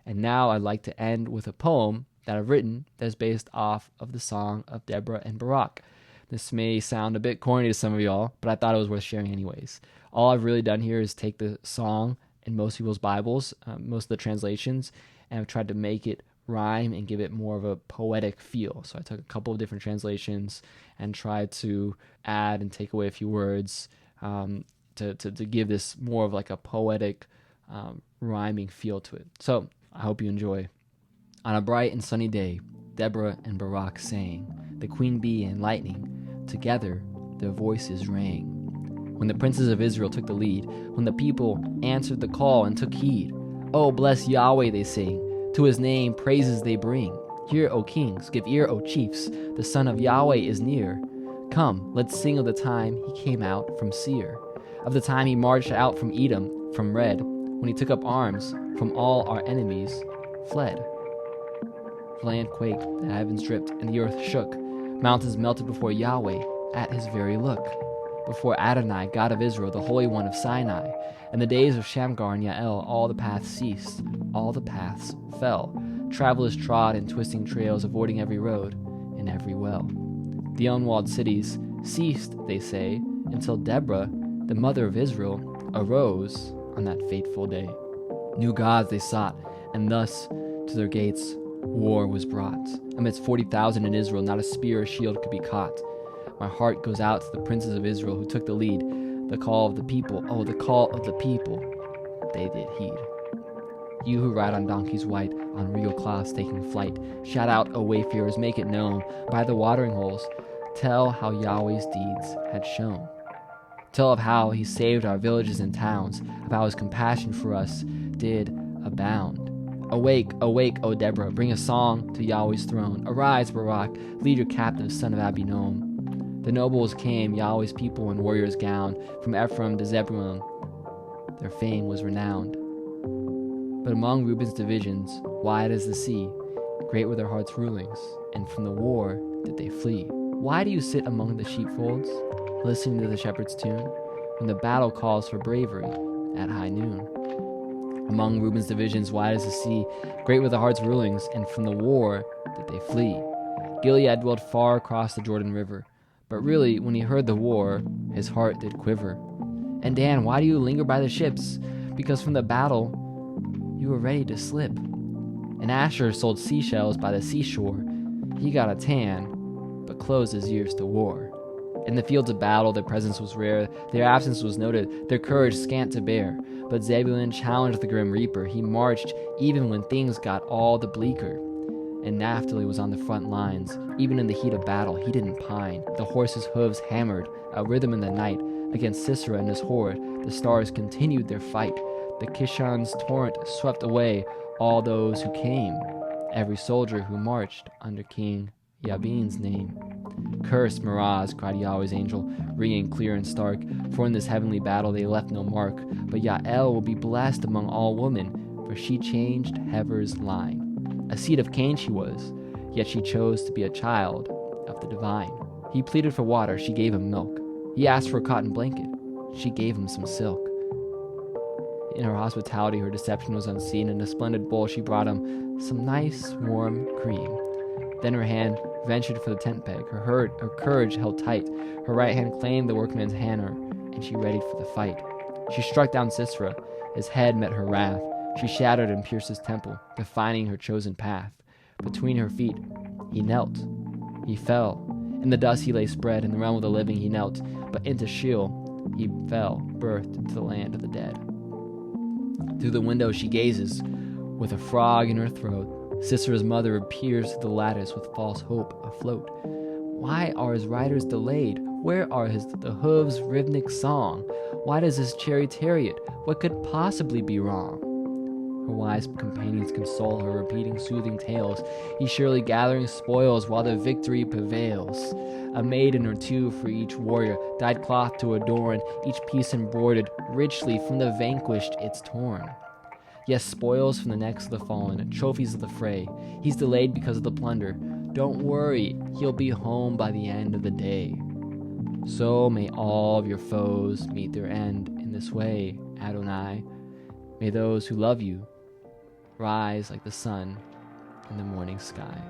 And now I'd like to end with a poem that I've written that's based off of the song of Deborah and Barak. This may sound a bit corny to some of y'all, but I thought it was worth sharing anyways. All I've really done here is take the song in most people's Bibles, most of the translations, and I've tried to make it rhyme and give it more of a poetic feel. So I took a couple of different translations and tried to add and take away a few words to give this more of like a poetic rhyming feel to it. So I hope you enjoy. On a bright and sunny day, Deborah and Barak sang, the queen bee and lightning, together their voices rang. When the princes of Israel took the lead, when the people answered the call and took heed, "Oh, bless Yahweh," they sing, to his name praises they bring. "Hear, O kings, give ear, O chiefs, the Son of Yahweh is near. Come, let's sing of the time he came out from Seir, of the time he marched out from Edom, from Red, when he took up arms, from all our enemies fled." The land quaked, the heavens dripped, and the earth shook. Mountains melted before Yahweh at his very look. Before Adonai, God of Israel, the Holy One of Sinai. In the days of Shamgar and Yael, all the paths ceased, all the paths fell. Travelers trod in twisting trails, avoiding every road and every well. The unwalled cities ceased, they say, until Deborah, the mother of Israel, arose on that fateful day. New gods they sought, and thus to their gates war was brought. Amidst 40,000 in Israel, not a spear or shield could be caught. My heart goes out to the princes of Israel who took the lead. The call of the people, oh, the call of the people, they did heed. You who ride on donkeys white, on regal clouds taking flight, shout out, O wayfarers, make it known. By the watering holes, tell how Yahweh's deeds had shown. Tell of how he saved our villages and towns, of how his compassion for us did abound. Awake, awake, O Deborah, bring a song to Yahweh's throne. Arise, Barak, lead your captive son of Abinoam. The nobles came, Yahweh's people in warriors gowned, from Ephraim to Zebulun, their fame was renowned. But among Reuben's divisions, wide as the sea, great were their hearts' rulings, and from the war did they flee. Why do you sit among the sheepfolds, listening to the shepherd's tune, when the battle calls for bravery at high noon? Among Reuben's divisions, wide as the sea, great were the heart's rulings, and from the war did they flee. Gilead dwelled far across the Jordan River, but really, when he heard the war, his heart did quiver. And Dan, why do you linger by the ships? Because from the battle, you were ready to slip. And Asher sold seashells by the seashore. He got a tan, but closed his ears to war. In the fields of battle, their presence was rare, their absence was noted, their courage scant to bear. But Zebulun challenged the grim reaper. He marched even when things got all the bleaker. And Naphtali was on the front lines. Even in the heat of battle, he didn't pine. The horses' hooves hammered, a rhythm in the night. Against Sisera and his horde, the stars continued their fight. The Kishon's torrent swept away all those who came, every soldier who marched under King Yabin's name. Curse Meroz, cried Yahweh's angel, ringing clear and stark, for in this heavenly battle they left no mark. But Yael will be blessed among all women, for she changed Heber's line. A seed of Cain she was, yet she chose to be a child of the divine. He pleaded for water, she gave him milk. He asked for a cotton blanket, she gave him some silk. In her hospitality, her deception was unseen. In a splendid bowl, she brought him some nice, warm cream. Then her hand ventured for the tent peg. Her courage held tight. Her right hand claimed the workman's hammer, and she readied for the fight. She struck down Sisera. His head met her wrath. She shattered and pierced his temple, defining her chosen path. Between her feet, he knelt. He fell. In the dust he lay spread. In the realm of the living he knelt. But into Sheol he fell, birthed to the land of the dead. Through the window she gazes, with a frog in her throat. Sisera's mother appears through the lattice with false hope afloat. Why are his riders delayed? Where are the hooves' rhythmic song? Why does his chariot? What could possibly be wrong? Her wise companions console her, repeating soothing tales. He's surely gathering spoils while the victory prevails. A maiden or two for each warrior, dyed cloth to adorn, each piece embroidered richly, from the vanquished it's torn. Yes, spoils from the necks of the fallen, trophies of the fray. He's delayed because of the plunder. Don't worry, he'll be home by the end of the day. So may all of your foes meet their end in this way, Adonai. May those who love you rise like the sun in the morning sky.